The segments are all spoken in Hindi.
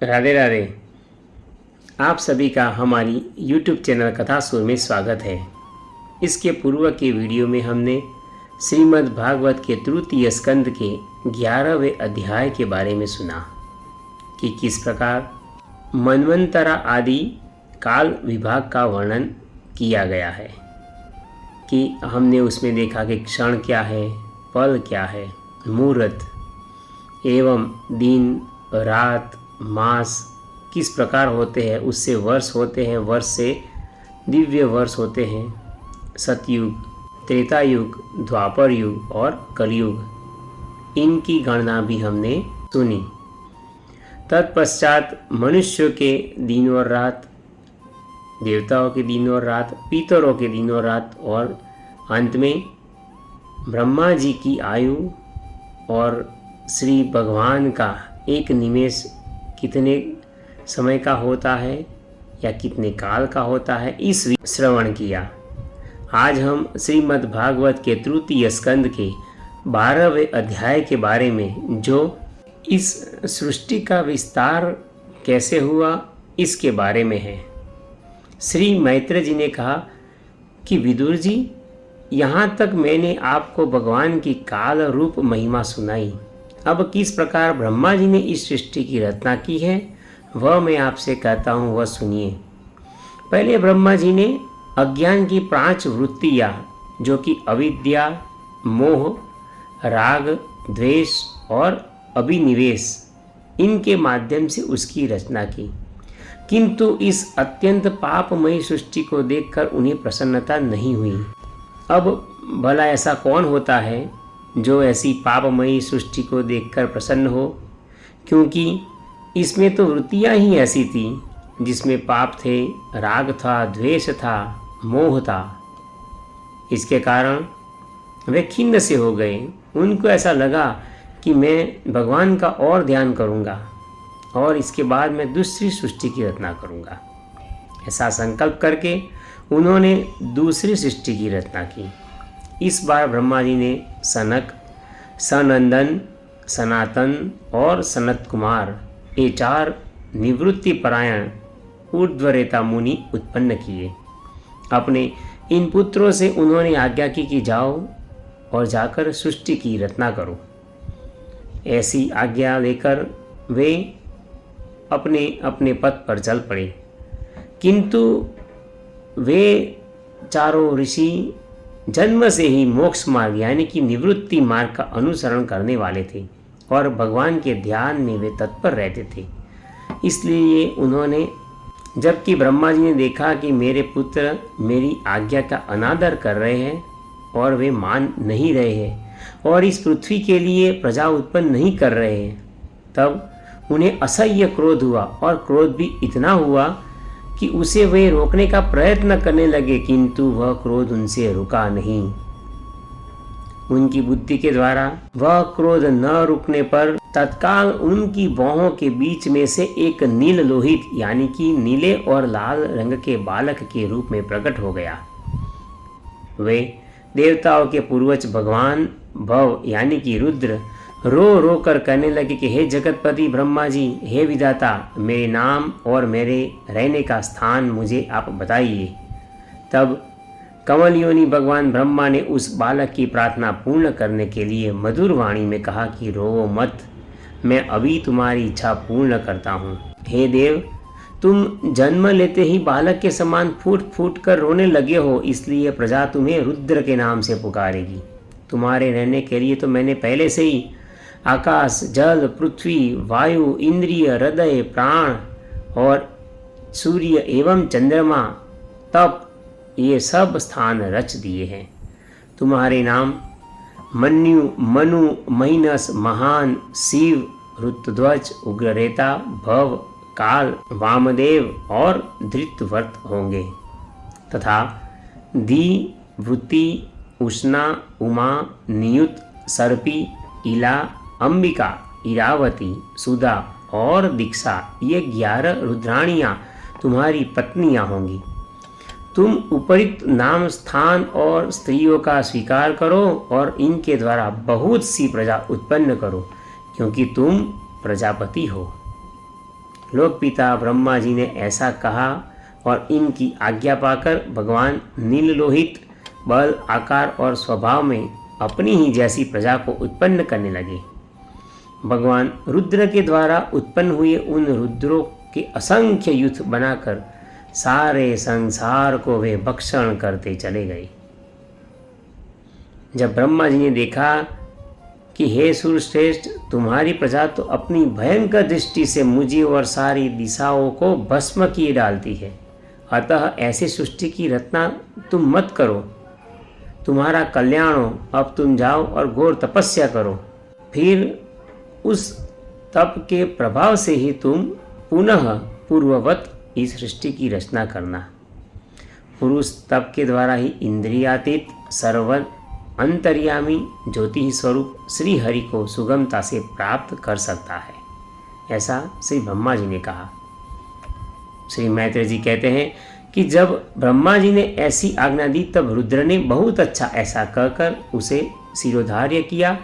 राधे राधे। आप सभी का हमारी YouTube चैनल कथासुर में स्वागत है। इसके पूर्व के वीडियो में हमने श्रीमद् भागवत के तृतीय स्कंद के 11वें अध्याय के बारे में सुना कि किस प्रकार मनवंतरा आदि काल विभाग का वर्णन किया गया है। कि हमने उसमें देखा कि क्षण क्या है, पल क्या है, मुहूर्त एवं दिन रात मास किस प्रकार होते हैं, उससे वर्ष होते हैं, वर्ष से दिव्य वर्ष होते हैं, सतयुग, त्रेता युग, द्वापर युग और कलयुग, इनकी गणना भी हमने सुनी। तत्पश्चात मनुष्यों के दिन और रात, देवताओं के दिन और रात, पितरों के दिन और रात और अंत में ब्रह्मा जी की आयु और श्री भगवान का एक निमेष कितने समय का होता है या कितने काल का होता है, इस श्रवण किया। आज हम श्रीमद् भागवत के तृतीय स्कंद के 12वें अध्याय के बारे में, जो इस सृष्टि का विस्तार कैसे हुआ इसके बारे में है। श्री मैत्र जी ने कहा कि विदुर जी, यहाँ तक मैंने आपको भगवान की काल रूप महिमा सुनाई, अब किस प्रकार ब्रह्मा जी ने इस सृष्टि की रचना की है वह मैं आपसे कहता हूँ, वह सुनिए। पहले ब्रह्मा जी ने अज्ञान की 5 वृत्तियाँ, जो कि अविद्या, मोह, राग, द्वेष और अभिनिवेश, इनके माध्यम से उसकी रचना की। किंतु इस अत्यंत पापमयी सृष्टि को देखकर उन्हें प्रसन्नता नहीं हुई। अब भला ऐसा कौन होता है जो ऐसी पापमयी सृष्टि को देखकर प्रसन्न हो, क्योंकि इसमें तो वृत्तियाँ ही ऐसी थी जिसमें पाप थे, राग था, द्वेष था, मोह था। इसके कारण वे खिन्न से हो गए। उनको ऐसा लगा कि मैं भगवान का और ध्यान करूँगा और इसके बाद मैं दूसरी सृष्टि की रचना करूँगा। ऐसा संकल्प करके उन्होंने दूसरी सृष्टि की रचना की। इस बार ब्रह्मा जी ने सनक, सनंदन, सनातन और सनत कुमार, ये 4 निवृत्ति परायण ऊर्ध्वरेता मुनि उत्पन्न किए। अपने इन पुत्रों से उन्होंने आज्ञा की कि जाओ और जाकर सृष्टि की रचना करो। ऐसी आज्ञा लेकर वे अपने अपने पथ पर चल पड़े। किंतु वे चारों ऋषि जन्म से ही मोक्ष मार्ग यानी कि निवृत्ति मार्ग का अनुसरण करने वाले थे और भगवान के ध्यान में वे तत्पर रहते थे। इसलिए उन्होंने, जबकि ब्रह्मा जी ने देखा कि मेरे पुत्र मेरी आज्ञा का अनादर कर रहे हैं और वे मान नहीं रहे हैं और इस पृथ्वी के लिए प्रजा उत्पन्न नहीं कर रहे हैं, तब उन्हें असह्य क्रोध हुआ और क्रोध भी इतना हुआ कि उसे वे रोकने का प्रयत्न करने लगे, किंतु वह क्रोध उनसे रुका नहीं। उनकी बुद्धि के द्वारा वह क्रोध न रुकने पर तत्काल उनकी बाहों के बीच में से एक नील लोहित यानी कि नीले और लाल रंग के बालक के रूप में प्रकट हो गया। वे देवताओं के पूर्वज भगवान भव यानी कि रुद्र रो रो कर कहने लगे कि हे जगतपति ब्रह्मा जी, हे विधाता, मेरे नाम और मेरे रहने का स्थान मुझे आप बताइए। तब कमल योनि भगवान ब्रह्मा ने उस बालक की प्रार्थना पूर्ण करने के लिए मधुर वाणी में कहा कि रोओ मत, मैं अभी तुम्हारी इच्छा पूर्ण करता हूँ। हे देव, तुम जन्म लेते ही बालक के समान फूट फूट कर रोने लगे हो, इसलिए प्रजा तुम्हें रुद्र के नाम से पुकारेगी। तुम्हारे रहने के लिए तो मैंने पहले से ही आकाश, जल, पृथ्वी, वायु, इंद्रिय, हृदय, प्राण और सूर्य एवं चंद्रमा, तप, ये सब स्थान रच दिए हैं। तुम्हारे नाम मन्यु, मनु, महिनस, महान, शिव, रुद्रध्वज, उग्ररेता, भव, काल, वामदेव और धृतवर्त होंगे तथा दी, वृत्ति, उष्णा, उमा, नियुत, सर्पी, इला, अंबिका, इरावती, सुधा और दीक्षा, ये 11 रुद्राणियाँ तुम्हारी पत्नियाँ होंगी। तुम उपरिक्त नाम, स्थान और स्त्रियों का स्वीकार करो और इनके द्वारा बहुत सी प्रजा उत्पन्न करो, क्योंकि तुम प्रजापति हो। लोक पिता ब्रह्मा जी ने ऐसा कहा और इनकी आज्ञा पाकर भगवान नीललोहित बल, आकार और स्वभाव में अपनी ही जैसी प्रजा को उत्पन्न करने लगे। भगवान रुद्र के द्वारा उत्पन्न हुए उन रुद्रों के असंख्य युद्ध बनाकर सारे संसार को वे भक्षण करते चले गए। जब ब्रह्मा जी ने देखा कि हे सूर्यश्रेष्ठ, तुम्हारी प्रजा तो अपनी भयंकर दृष्टि से मुझे और सारी दिशाओं को भस्म किए डालती है, अतः ऐसी सृष्टि की रचना तुम मत करो। तुम्हारा कल्याण हो, अब तुम जाओ और घोर तपस्या करो। फिर उस तप के प्रभाव से ही तुम पुनः पूर्ववत इस सृष्टि की रचना करना। पुरुष तप के द्वारा ही इंद्रियातीत सर्वन अंतर्यामी ज्योति स्वरूप श्री हरि को सुगमता से प्राप्त कर सकता है, ऐसा श्री ब्रह्मा जी ने कहा। श्री मैत्रेय जी कहते हैं कि जब ब्रह्मा जी ने ऐसी आज्ञा दी तब रुद्र ने बहुत अच्छा ऐसा कहकर उसे शिरोधार्य किया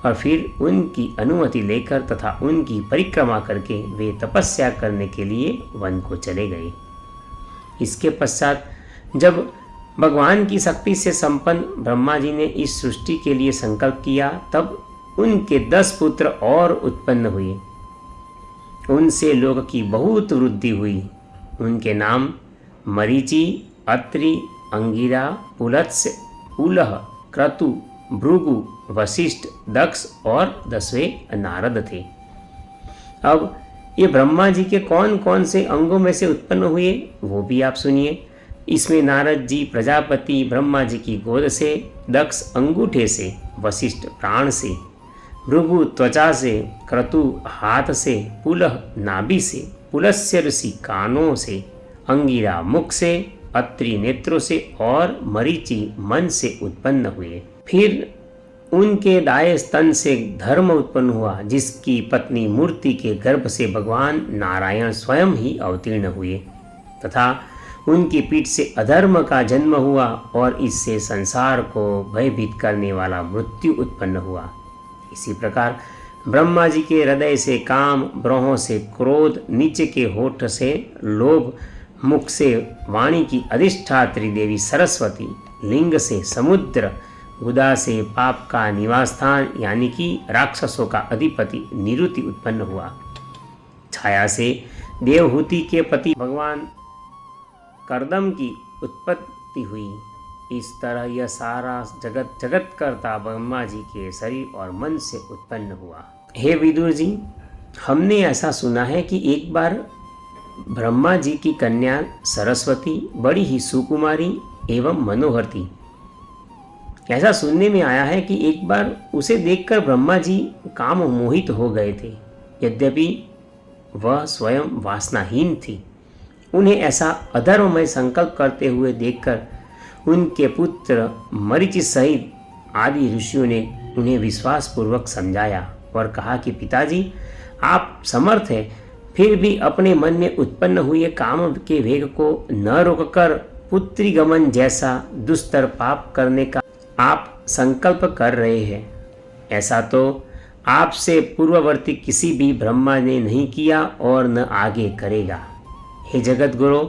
और फिर उनकी अनुमति लेकर तथा उनकी परिक्रमा करके वे तपस्या करने के लिए वन को चले गए। इसके पश्चात जब भगवान की शक्ति से संपन्न ब्रह्मा जी ने इस सृष्टि के लिए संकल्प किया तब उनके 10 पुत्र और उत्पन्न हुए। उनसे लोक की बहुत वृद्धि हुई। उनके नाम मरीचि, अत्रि, अंगिरा, पुलत्स्य, पुलह, क्रतु, भृगु, वशिष्ठ, दक्ष और 10वें नारद थे। अब ये ब्रह्मा जी के कौन कौन से अंगों में से उत्पन्न हुए वो भी आप सुनिए। इसमें नारद जी प्रजापति ब्रह्मा जी की गोद से, दक्ष अंगूठे से, वशिष्ठ प्राण से, भृगु त्वचा से, क्रतु हाथ से, पुलह नाभि से, पुलस्स्य ऋषि कानों से, अंगिरा मुख से, अत्रि नेत्रों से और मरीचि मन से उत्पन्न हुए। फिर उनके दाएं स्तन से धर्म उत्पन्न हुआ, जिसकी पत्नी मूर्ति के गर्भ से भगवान नारायण स्वयं ही अवतीर्ण हुए, तथा उनकी पीठ से अधर्म का जन्म हुआ और इससे संसार को भयभीत करने वाला मृत्यु उत्पन्न हुआ। इसी प्रकार ब्रह्मा जी के हृदय से काम, ब्रोहों से क्रोध, नीचे के होठ से लोभ, मुख से वाणी की अधिष्ठात्री देवी सरस्वती, लिंग से समुद्र, गुदा से पाप का निवास स्थान यानी कि राक्षसों का अधिपति निरुति उत्पन्न हुआ। छाया से देवहूति के पति भगवान कर्दम की उत्पत्ति हुई। इस तरह यह सारा जगत करता ब्रह्मा जी के शरीर और मन से उत्पन्न हुआ। हे विदुर जी, हमने ऐसा सुना है कि एक बार ब्रह्मा जी की कन्या सरस्वती बड़ी ही सुकुमारी एवं मनोहर थी। ऐसा सुनने में आया है कि एक बार उसे देखकर ब्रह्मा जी काम मोहित हो गए थे, यद्यपि वह स्वयं वासनाहीन थी। उन्हें ऐसा अधर्ममय संकल्प करते हुए देखकर उनके पुत्र मरीचि सहित आदि ऋषियों ने उन्हें विश्वासपूर्वक समझाया और कहा कि पिताजी, आप समर्थ हैं, फिर भी अपने मन में उत्पन्न हुए काम के वेग को न रोककर पुत्री गमन जैसा दुस्तर पाप करने का आप संकल्प कर रहे हैं। ऐसा तो आपसे पूर्ववर्ती किसी भी ब्रह्मा ने नहीं किया और न आगे करेगा। हे जगत गुरु,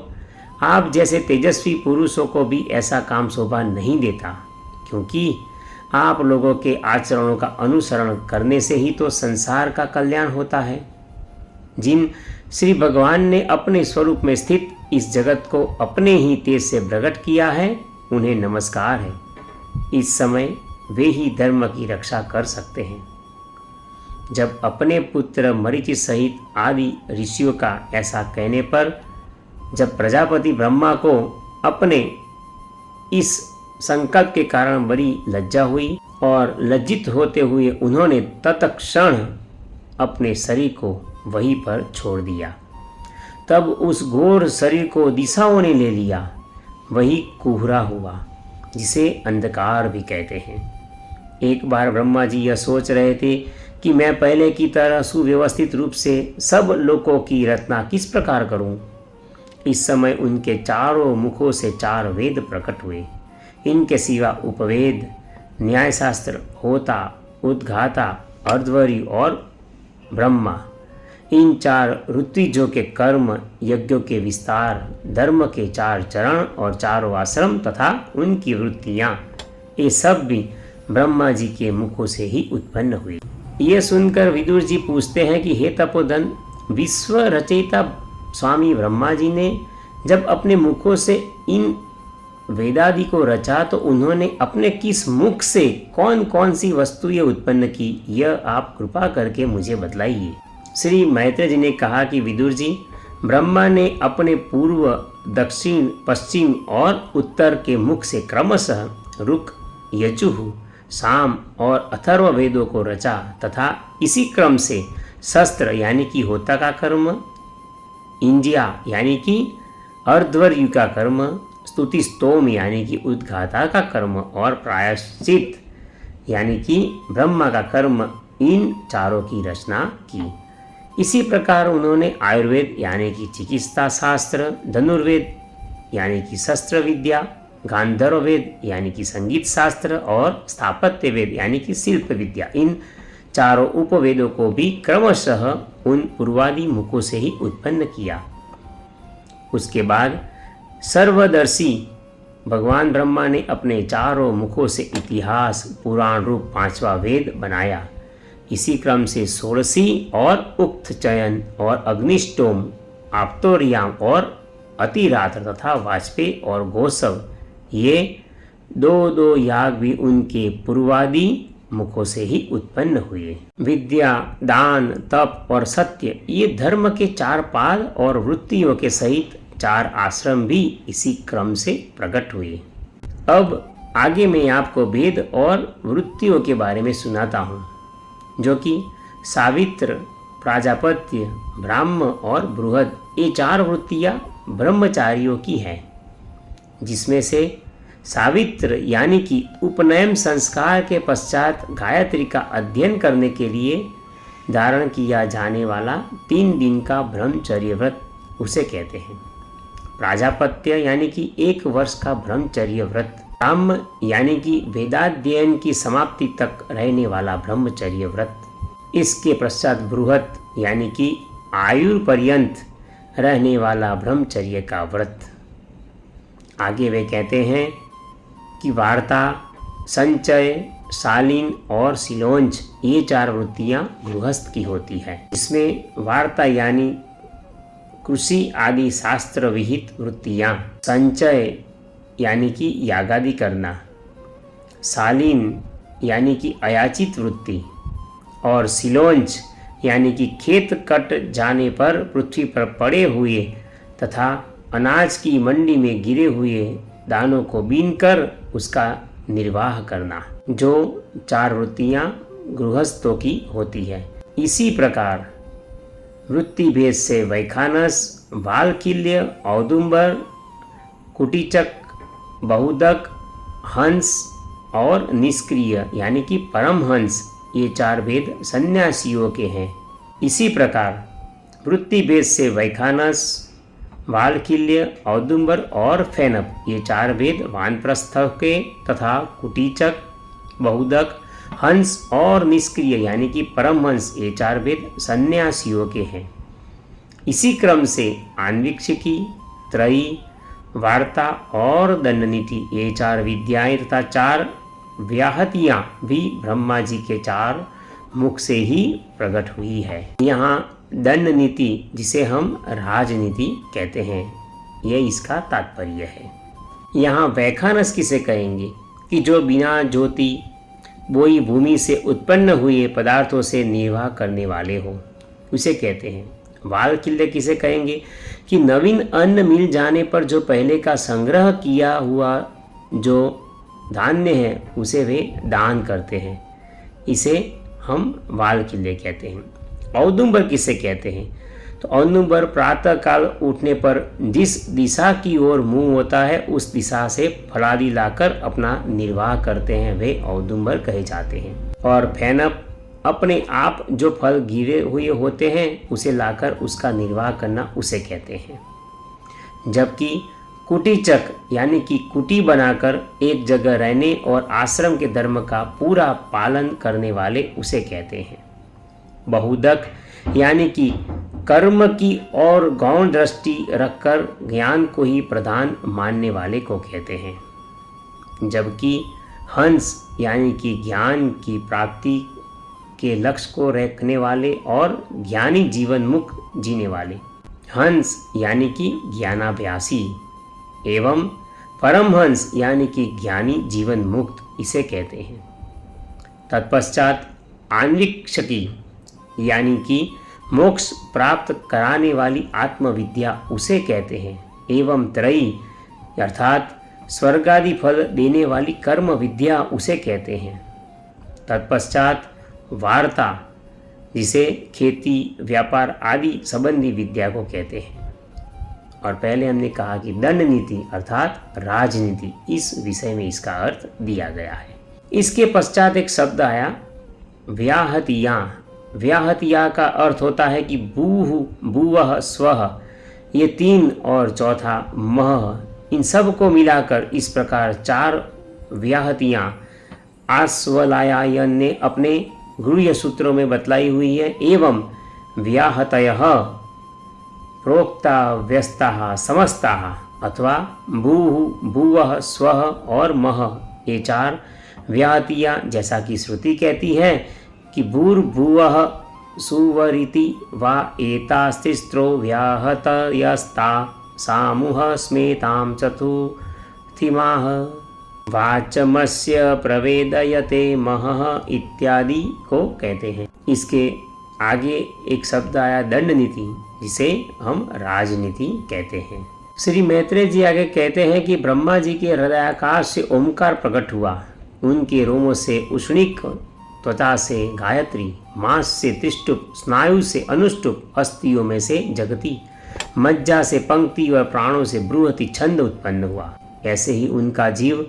आप जैसे तेजस्वी पुरुषों को भी ऐसा काम शोभा नहीं देता, क्योंकि आप लोगों के आचरणों का अनुसरण करने से ही तो संसार का कल्याण होता है। जिन श्री भगवान ने अपने स्वरूप में स्थित इस जगत को अपने ही तेज से प्रकट किया है, उन्हें नमस्कार है। इस समय वे ही धर्म की रक्षा कर सकते हैं। जब अपने पुत्र मरीचि सहित आदि ऋषियों का ऐसा कहने पर जब प्रजापति ब्रह्मा को अपने इस संकल्प के कारण बड़ी लज्जा हुई और लज्जित होते हुए उन्होंने तत्क्षण अपने शरीर को वहीं पर छोड़ दिया। तब उस घोर शरीर को दिशाओं ने ले लिया। वही कोहरा हुआ, जिसे अंधकार भी कहते हैं। एक बार ब्रह्मा जी यह सोच रहे थे कि मैं पहले की तरह सुव्यवस्थित रूप से सब लोकों की रचना किस प्रकार करूं। इस समय उनके चारों मुखों से 4 वेद प्रकट हुए। इनके सिवा उपवेद, न्यायशास्त्र, होता, उद्घाता, अर्धवरी और ब्रह्मा, इन 4 ऋत्विजों के कर्म, यज्ञों के विस्तार, धर्म के 4 चरण और 4 आश्रम तथा उनकी वृत्तियाँ, ये सब भी ब्रह्मा जी के मुखों से ही उत्पन्न हुई। ये सुनकर विदुर जी पूछते हैं कि हे तपोधन, विश्व रचयिता स्वामी ब्रह्मा जी ने जब अपने मुखों से इन वेदादि को रचा तो उन्होंने अपने किस मुख से कौन कौन सी वस्तुएं उत्पन्न की, यह आप कृपा करके मुझे बतलाइए। श्री मैत्रेय जी ने कहा कि विदुर जी, ब्रह्मा ने अपने पूर्व, दक्षिण, पश्चिम और उत्तर के मुख से क्रमशः ऋक्, यजुः, साम और अथर्व वेदों को रचा तथा इसी क्रम से शस्त्र यानी कि होता का कर्म, इंद्रिया यानी कि अर्धवर्यु का कर्म, स्तुति स्तोम यानी कि उद्घाता का कर्म और प्रायश्चित यानी कि ब्रह्मा का कर्म, इन चारों की रचना की। इसी प्रकार उन्होंने आयुर्वेद यानी कि चिकित्सा शास्त्र, धनुर्वेद यानी कि शस्त्र विद्या, गांधर्व वेद यानी कि संगीत शास्त्र और स्थापत्य वेद यानी कि शिल्प विद्या, इन चारों उपवेदों को भी क्रमशः उन पूर्वादि मुखों से ही उत्पन्न किया। उसके बाद सर्वदर्शी भगवान ब्रह्मा ने अपने चारों मुखों से इतिहास, पुराण रूप 5वां वेद बनाया। इसी क्रम से षोडशी और उक्त चयन और अग्निष्टोम, आप्तोरियाम और अतिरात्र तथा वाजपेयी और गोसव, ये 2 याग भी उनके पूर्वादि मुखों से ही उत्पन्न हुए। विद्या, दान, तप और सत्य, ये धर्म के 4 पाद और वृत्तियों के सहित 4 आश्रम भी इसी क्रम से प्रकट हुए। अब आगे मैं आपको वेद और वृत्तियों के बारे में सुनाता हूँ, जो कि सावित्र, प्राजापत्य, ब्राह्म और बृहद, ये 4 वृत्तियाँ ब्रह्मचारियों की हैं, जिसमें से सावित्र यानी कि उपनयन संस्कार के पश्चात गायत्री का अध्ययन करने के लिए धारण किया जाने वाला 3 दिन का ब्रह्मचर्य व्रत उसे कहते हैं। प्राजापत्य यानी कि 1 वर्ष का ब्रह्मचर्य व्रत, ब्राह्म यानी कि वेदाध्ययन की समाप्ति तक रहने वाला ब्रह्मचर्य व्रत, इसके पश्चात बृहद यानी कि आयु पर्यंत रहने वाला ब्रह्मचर्य का व्रत। आगे वे कहते हैं कि वार्ता, संचय, शालीन और सिलोंज, ये 4 वृत्तियाँ गृहस्थ की होती है। इसमें वार्ता यानी कृषि आदि शास्त्र विहित वृत्तियाँ, संचय यानी कि यागादि करना, शालीन यानी कि अयाचित वृत्ति और सिलोंज यानी कि खेत कट जाने पर पृथ्वी पर पड़े हुए तथा अनाज की मंडी में गिरे हुए दानों को बीनकर उसका निर्वाह करना, जो 4 वृत्तियाँ गृहस्थों की होती है। इसी प्रकार वृत्ति भेद से वैखानस, बालकिल्य, औदुंबर, कुटीचक, बहुदक, हंस और निष्क्रिय यानी कि परमहंस, ये 4 भेद सन्यासियों के हैं। इसी प्रकार वृत्ति भेद से वैखानस, बालकिल्य, औदुंबर और फेनप, ये 4 भेद वानप्रस्थ के तथा कुटीचक, बहुदक, हंस और निष्क्रिय यानी कि परमहंस, ये 4 भेद सन्यासियों के हैं। इसी क्रम से आन्वीक्षिकी, त्रयी, वार्ता और दंडनीति, ये 4 विद्याएं तथा 4 व्याहतियाँ भी ब्रह्मा जी के 4 मुख से ही प्रकट हुई है। यहाँ दंड नीति, जिसे हम राजनीति कहते हैं, यह इसका तात्पर्य है। यहाँ वैखानस किसे कहेंगे कि जो बिना ज्योति बोई भूमि से उत्पन्न हुए पदार्थों से निर्वाह करने वाले हो, उसे कहते हैं। वालकिल्य किसे कहेंगे कि नवीन अन्न मिल जाने पर जो पहले का संग्रह किया हुआ जो धान्य है उसे वे दान करते हैं, इसे हम वालकिल्य कहते हैं। औदुंबर किसे कहते हैं तो औदुंबर प्रातः काल उठने पर जिस दिशा की ओर मुंह होता है उस दिशा से फलादि लाकर अपना निर्वाह करते हैं, वे औदुंबर कहे जाते हैं। और फेनप अपने आप जो फल गिरे हुए होते हैं उसे लाकर उसका निर्वाह करना, उसे कहते हैं। जबकि कुटीचक यानी कि कुटी बनाकर एक जगह रहने और आश्रम के धर्म का पूरा पालन करने वाले, उसे कहते हैं। बहुदक यानी कि कर्म की और गौण दृष्टि रखकर ज्ञान को ही प्रधान मानने वाले को कहते हैं। जबकि हंस यानी कि ज्ञान की प्राप्ति के लक्ष्य को रखने वाले और ज्ञानी जीवन मुक्त जीने वाले, हंस यानी कि ज्ञानाभ्यासी एवं परमहंस यानी कि ज्ञानी जीवन मुक्त इसे कहते हैं। तत्पश्चात आन्वीक्षकी यानी कि मोक्ष प्राप्त कराने वाली आत्मविद्या उसे कहते हैं। एवं त्रयी अर्थात स्वर्गादि फल देने वाली कर्म विद्या उसे कहते हैं। तत्पश्चात वार्ता जिसे खेती व्यापार आदि संबंधी विद्या को कहते हैं। और पहले हमने कहा कि दंड नीति अर्थात राजनीति, इस विषय में इसका अर्थ दिया गया है। इसके पश्चात एक शब्द आया व्याहतिया। व्याहतिया का अर्थ होता है कि बूह, बुवह, स्वह, ये तीन और चौथा मह, इन सब को मिलाकर इस प्रकार 4 व्याहतियाँ आश्वलायन ने अपने गृह्य सूत्रों में बतलाई हुई है। एवं व्याहतयः प्रोक्ता व्यस्ता समस्ता अथवा बूह, बुवह, स्वह और मह, ये 4 व्याहतियाँ जैसा कि श्रुति कहती है कि भूर्भुवः सुवरिति वा एतास्तिस्रो व्याहतयस्ता सामुह स्मेतां चतुर्थिमाः वाचमस्य प्रवेदयते महः इत्यादि को कहते हैं। इसके आगे एक शब्द आया दंड नीति, जिसे हम राजनीति कहते हैं। श्री मैत्रेय जी आगे कहते हैं कि ब्रह्मा जी के हृदयाकाश से ओमकार प्रकट हुआ, उनके रोमों से उष्णिक, त्वचा से गायत्री, मांस से त्रिष्टुप, स्नायु से अनुष्टुप, अस्थियों में से जगति, मज्जा से पंक्ति और प्राणों से बृहति छंद उत्पन्न हुआ। ऐसे ही उनका जीव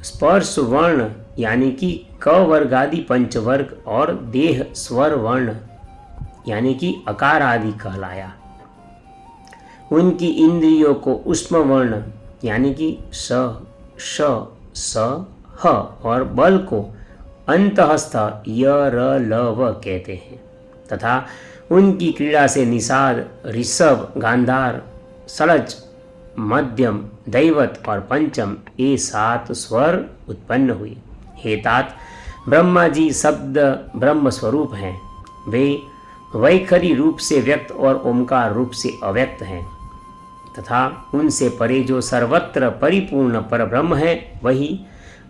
स्पर्श वर्ण यानी कि क वर्ग आदि पंचवर्ग और देह स्वर वर्ण यानी कि अकार आदि कहलाया। उनकी इंद्रियों को उष्म वर्ण यानी कि स, श, स, ह और बल को अंतहस्थ य, र, ल, व कहते हैं तथा उनकी क्रीड़ा से निषाद, ऋषभ, गांधार, सलज, मध्यम, दैवत और पंचम ये 7 स्वर उत्पन्न हुए। हे तात, ब्रह्मा जी शब्द ब्रह्म स्वरूप हैं। वे वैखरी रूप से व्यक्त और ओमकार रूप से अव्यक्त हैं तथा उनसे परे जो सर्वत्र परिपूर्ण परब्रह्म है वही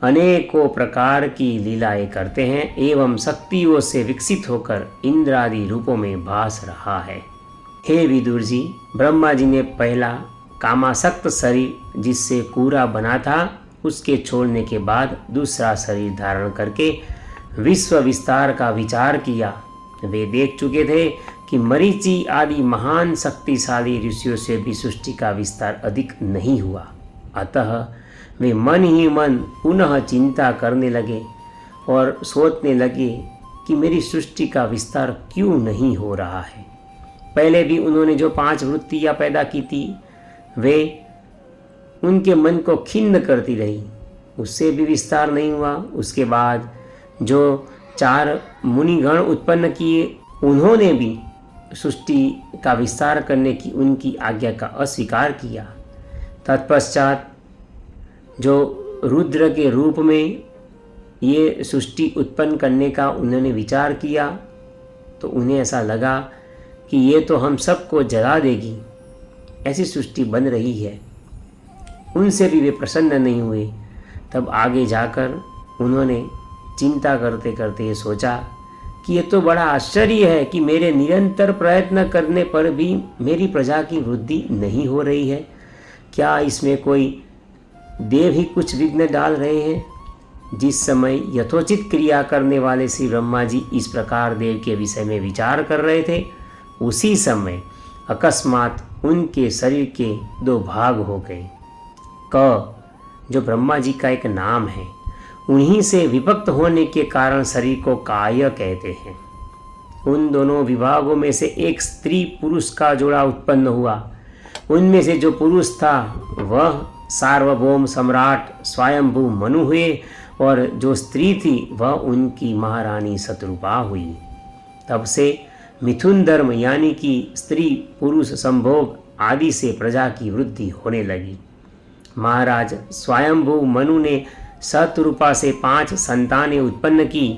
अनेकों प्रकार की लीलाएं करते हैं एवं शक्तियों से विकसित होकर इंद्रादि रूपों में भास रहा है। हे विदुर जी, ब्रह्मा जी ने पहला कामासक्त शरीर जिससे कूरा बना था उसके छोड़ने के बाद दूसरा शरीर धारण करके विश्व विस्तार का विचार किया। वे देख चुके थे कि मरीचि आदि महान शक्तिशाली ऋषियों से भी सृष्टि का विस्तार अधिक नहीं हुआ। अतः वे मन ही मन पुनः चिंता करने लगे और सोचने लगे कि मेरी सृष्टि का विस्तार क्यों नहीं हो रहा है। पहले भी उन्होंने जो 5 वृत्तियाँ पैदा की थी वे उनके मन को खिन्न करती रही, उससे भी विस्तार नहीं हुआ। उसके बाद जो 4 मुनिगण उत्पन्न किए उन्होंने भी सृष्टि का विस्तार करने की उनकी आज्ञा का अस्वीकार किया। तत्पश्चात जो रुद्र के रूप में ये सृष्टि उत्पन्न करने का उन्होंने विचार किया तो उन्हें ऐसा लगा कि ये तो हम सबको जला देगी, ऐसी सृष्टि बन रही है। उनसे भी वे प्रसन्न नहीं हुए। तब आगे जाकर उन्होंने चिंता करते करते ये सोचा कि ये तो बड़ा आश्चर्य है कि मेरे निरंतर प्रयत्न करने पर भी मेरी प्रजा की वृद्धि नहीं हो रही है। क्या इसमें कोई देव ही कुछ विघ्न डाल रहे हैं। जिस समय यथोचित क्रिया करने वाले श्री ब्रह्मा जी इस प्रकार देव के विषय में विचार कर रहे थे, उसी समय अकस्मात उनके शरीर के 2 भाग हो गए। क जो ब्रह्मा जी का एक नाम है, उन्हीं से विभक्त होने के कारण शरीर को काय कहते हैं। उन दोनों विभागों में से एक स्त्री पुरुष का जोड़ा उत्पन्न हुआ। उनमें से जो पुरुष था वह सार्वभौम सम्राट स्वयंभू मनु हुए और जो स्त्री थी वह उनकी महारानी शत्रुपा हुई। तब से मिथुन धर्म यानी कि स्त्री पुरुष संभोग आदि से प्रजा की वृद्धि होने लगी। महाराज स्वयंभू मनु ने शतरूपा से 5 संतानें उत्पन्न की।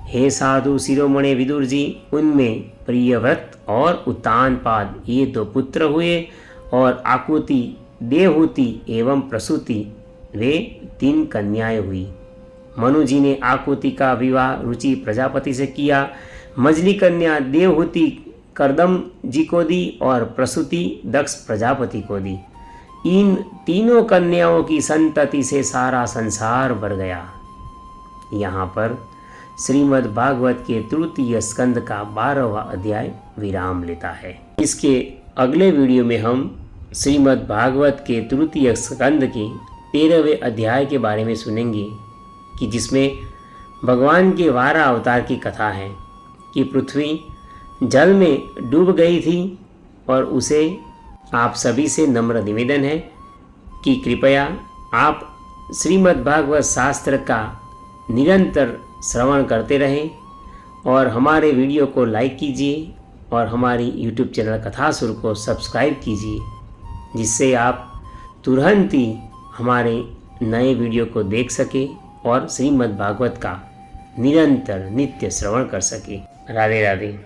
हे साधु शिरोमणि विदुर जी, उनमें प्रियव्रत और उत्तानपाद ये 2 पुत्र हुए और आकुति, देवहूति एवं प्रसूति वे 3 कन्याएं हुई। मनु जी ने आकुति का विवाह रुचि प्रजापति से किया। मझली कन्या देवहूति करदम जी को दी और प्रसूति दक्ष प्रजापति को दी। इन तीनों कन्याओं की संतति से सारा संसार भर गया। यहाँ पर श्रीमद् भागवत के तृतीय स्कंद का 12वां अध्याय विराम लेता है। इसके अगले वीडियो में हम श्रीमद् भागवत के तृतीय स्कंद के 13वें अध्याय के बारे में सुनेंगे कि जिसमें भगवान के 12 अवतार की कथा है कि पृथ्वी जल में डूब गई थी और उसे आप सभी से नम्र निवेदन है कि कृपया आप श्रीमद् भागवत शास्त्र का निरंतर श्रवण करते रहें और हमारे वीडियो को लाइक कीजिए और हमारी YouTube चैनल कथासुर को सब्सक्राइब कीजिए, जिससे आप तुरंत ही हमारे नए वीडियो को देख सके और श्रीमद् भागवत का निरंतर नित्य श्रवण कर सके। राधे राधे।